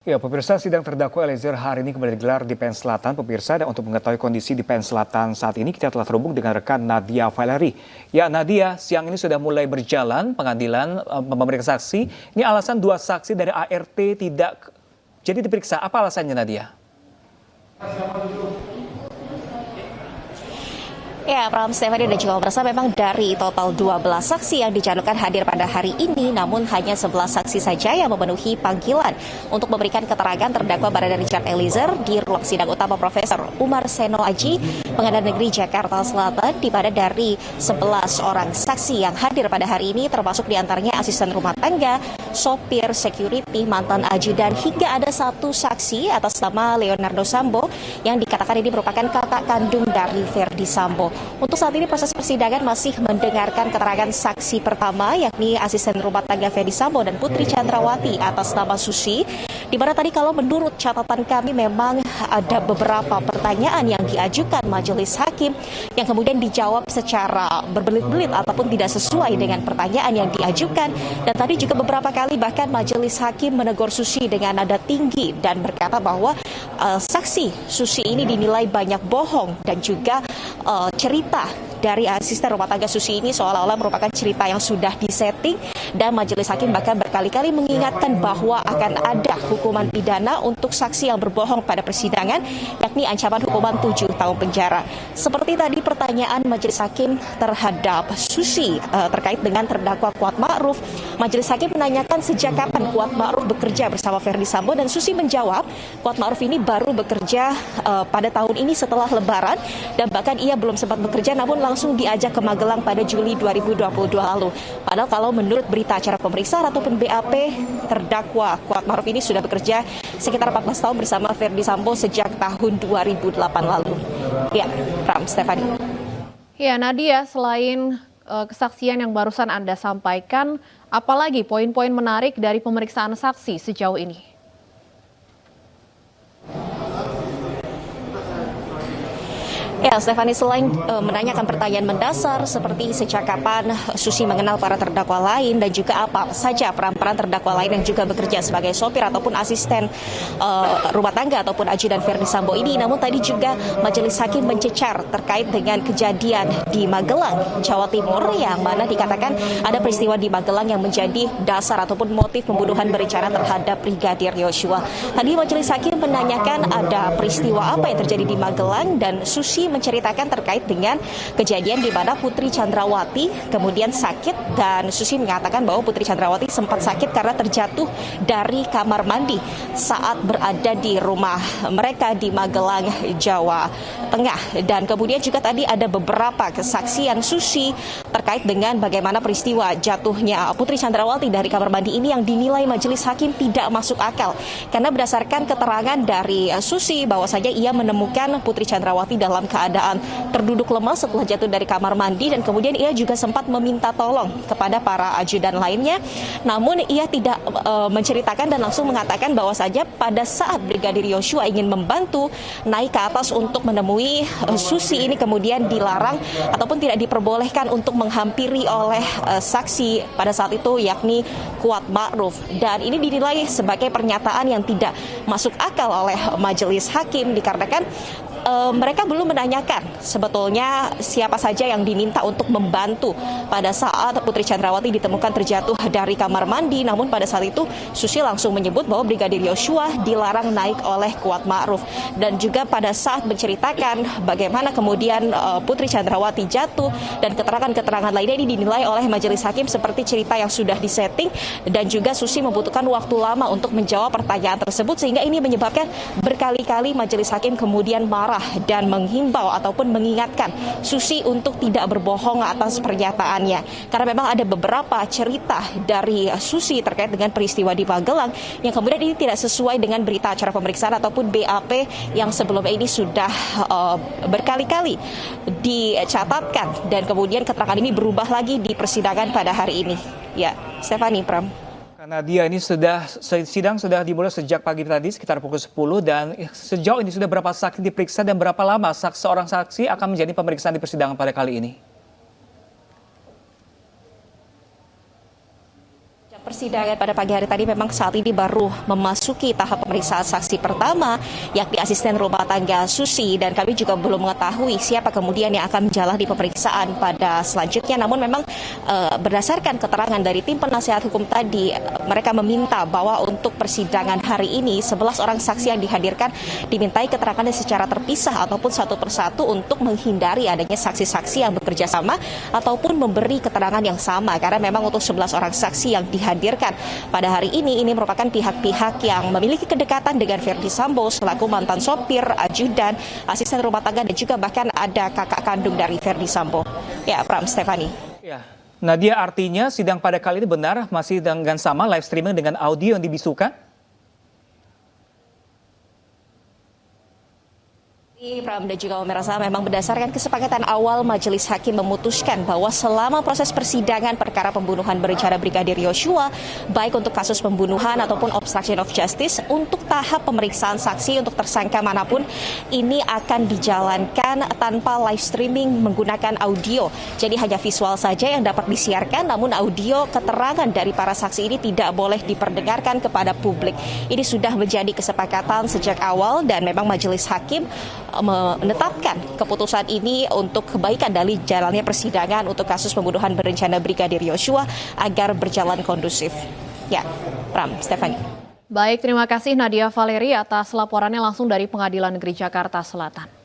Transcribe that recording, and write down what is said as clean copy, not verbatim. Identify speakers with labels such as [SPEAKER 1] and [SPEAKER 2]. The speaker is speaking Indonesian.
[SPEAKER 1] Ya, pemirsa, sidang terdakwa Eliezer hari ini kembali digelar di PN Selatan, pemirsa. Dan untuk mengetahui kondisi di PN Selatan saat ini, kita telah terhubung dengan rekan Nadia Valery. Ya, Nadia, siang ini sudah mulai berjalan pengadilan memeriksa saksi. Ini alasan dua saksi dari ART tidak jadi diperiksa. Apa alasannya, Nadia?
[SPEAKER 2] Ya, Pram, Stefani dan juga pemirsa, memang dari total 12 saksi yang dijadwalkan hadir pada hari ini, namun hanya 11 saksi saja yang memenuhi panggilan untuk memberikan keterangan terdakwa Barada Richard Eliezer di ruang sidang utama Profesor Umar Seno Aji, Pengadilan Negeri Jakarta Selatan, di mana dari 11 orang saksi yang hadir pada hari ini, termasuk diantaranya asisten rumah tangga, sopir, security, mantan ajudan, hingga ada satu saksi atas nama Leonardo Sambo yang dikatakan ini merupakan kakak kandung dari Verdi Sambo. Untuk saat ini proses persidangan masih mendengarkan keterangan saksi pertama, yakni asisten rumah tangga Verdi Sambo dan Putri Chandrawati atas nama Susi, di mana tadi kalau menurut catatan kami memang ada beberapa pertanyaan yang diajukan majelis hakim yang kemudian dijawab secara berbelit-belit ataupun tidak sesuai dengan pertanyaan yang diajukan. Dan tadi juga beberapa kali bahkan majelis hakim menegur Susi dengan nada tinggi dan berkata bahwa saksi Susi ini dinilai banyak bohong dan juga cerita dari asisten rumah tangga Susi ini seolah-olah merupakan cerita yang sudah disetting, dan majelis hakim bahkan berkali-kali mengingatkan bahwa akan ada hukuman pidana untuk saksi yang berbohong pada persidangan, yakni ancaman hukuman 7 tahun penjara. Seperti tadi pertanyaan majelis hakim terhadap Susi terkait dengan terdakwa Kuat Ma'ruf, majelis hakim menanyakan sejak kapan Kuat Ma'ruf bekerja bersama Verdi Sambo, dan Susi menjawab Kuat Ma'ruf ini baru bekerja pada tahun ini setelah Lebaran, dan bahkan ia belum sempat bekerja namun langsung diajak ke Magelang pada Juli 2022 lalu. Padahal kalau menurut berita acara pemeriksaan ataupun BAP, terdakwa Kuat Ma'ruf ini sudah bekerja sekitar 14 tahun bersama Verdi Sambo sejak tahun 2008 lalu. Ya, Ram, Stefani.
[SPEAKER 3] Ya, Nadia, selain kesaksian yang barusan Anda sampaikan, apalagi poin-poin menarik dari pemeriksaan saksi sejauh ini?
[SPEAKER 2] Ya, Stefani, selain menanyakan pertanyaan mendasar seperti sejak kapan Susi mengenal para terdakwa lain dan juga apa saja peran-peran terdakwa lain yang juga bekerja sebagai sopir ataupun asisten rumah tangga ataupun ajudan Verdi Sambo ini, namun tadi juga majelis hakim mencecar terkait dengan kejadian di Magelang, Jawa Timur, yang mana dikatakan ada peristiwa di Magelang yang menjadi dasar ataupun motif pembunuhan berencana terhadap Brigadir Yosua. Tadi majelis hakim menanyakan ada peristiwa apa yang terjadi di Magelang, dan Susi menceritakan terkait dengan kejadian di mana Putri Chandrawati kemudian sakit, dan Susi mengatakan bahwa Putri Chandrawati sempat sakit karena terjatuh dari kamar mandi saat berada di rumah mereka di Magelang, Jawa Tengah. Dan kemudian juga tadi ada beberapa kesaksian Susi terkait dengan bagaimana peristiwa jatuhnya Putri Chandrawati dari kamar mandi ini yang dinilai majelis hakim tidak masuk akal, karena berdasarkan keterangan dari Susi bahwa saja ia menemukan Putri Chandrawati dalam keadaan terduduk lemas setelah jatuh dari kamar mandi, dan kemudian ia juga sempat meminta tolong kepada para ajudan lainnya, namun ia tidak menceritakan dan langsung mengatakan bahwa saja pada saat Brigadir Yosua ingin membantu naik ke atas untuk menemui Susi ini, kemudian dilarang ataupun tidak diperbolehkan untuk menghampiri oleh saksi pada saat itu, yakni Kuat Ma'ruf. Dan ini dinilai sebagai pernyataan yang tidak masuk akal oleh majelis hakim dikarenakan mereka belum menanyakan sebetulnya siapa saja yang diminta untuk membantu pada saat Putri Chandrawati ditemukan terjatuh dari kamar mandi. Namun pada saat itu Susi langsung menyebut bahwa Brigadir Yosua dilarang naik oleh Kuat Ma'ruf, dan juga pada saat menceritakan bagaimana kemudian Putri Chandrawati jatuh dan keterangan-keterangan lainnya ini dinilai oleh majelis hakim seperti cerita yang sudah disetting, dan juga Susi membutuhkan waktu lama untuk menjawab pertanyaan tersebut, sehingga ini menyebabkan berkali-kali majelis hakim kemudian marah dan menghimbau ataupun mengingatkan Susi untuk tidak berbohong atas pernyataannya, karena memang ada beberapa cerita dari Susi terkait dengan peristiwa di Magelang yang kemudian ini tidak sesuai dengan berita acara pemeriksaan ataupun BAP yang sebelumnya ini sudah berkali-kali dicatatkan, dan kemudian keterangan ini berubah lagi di persidangan pada hari ini. Ya, Stefani, Pram.
[SPEAKER 1] Nadia, ini sidang sudah dimulai sejak pagi tadi sekitar pukul 10, dan sejauh ini sudah berapa saksi diperiksa dan berapa lama seorang saksi akan menjadi pemeriksaan di persidangan pada kali ini?
[SPEAKER 2] Persidangan pada pagi hari tadi memang saat ini baru memasuki tahap pemeriksaan saksi pertama, yakni asisten rumah tangga Susi, dan kami juga belum mengetahui siapa kemudian yang akan menjalani pemeriksaan pada selanjutnya. Namun memang berdasarkan keterangan dari tim penasehat hukum tadi, mereka meminta bahwa untuk persidangan hari ini 11 orang saksi yang dihadirkan dimintai keterangannya secara terpisah ataupun satu persatu untuk menghindari adanya saksi-saksi yang bekerja sama ataupun memberi keterangan yang sama, karena memang untuk 11 orang saksi yang dihadirkan pada hari ini merupakan pihak-pihak yang memiliki kedekatan dengan Verdi Sambo selaku mantan sopir, ajudan, asisten rumah tangga, dan juga bahkan ada kakak kandung dari Verdi Sambo. Ya, Pram, Stefani.
[SPEAKER 1] Ya. Nadia, artinya sidang pada kali ini benar masih dengan sama live streaming dengan audio yang dibisukan?
[SPEAKER 2] Pram dan juga pemirsa, memang berdasarkan kesepakatan awal majelis hakim memutuskan bahwa selama proses persidangan perkara pembunuhan berencana Brigadir Yosua, baik untuk kasus pembunuhan ataupun obstruction of justice, untuk tahap pemeriksaan saksi untuk tersangka manapun ini akan dijalankan tanpa live streaming menggunakan audio. Jadi hanya visual saja yang dapat disiarkan, namun audio keterangan dari para saksi ini tidak boleh diperdengarkan kepada publik. Ini sudah menjadi kesepakatan sejak awal, dan memang majelis hakim menetapkan keputusan ini untuk kebaikan dari jalannya persidangan untuk kasus pembunuhan berencana Brigadir Yosua agar berjalan kondusif. Ya, Pram, Stefani.
[SPEAKER 3] Baik, terima kasih Nadia Valeri atas laporannya langsung dari Pengadilan Negeri Jakarta Selatan.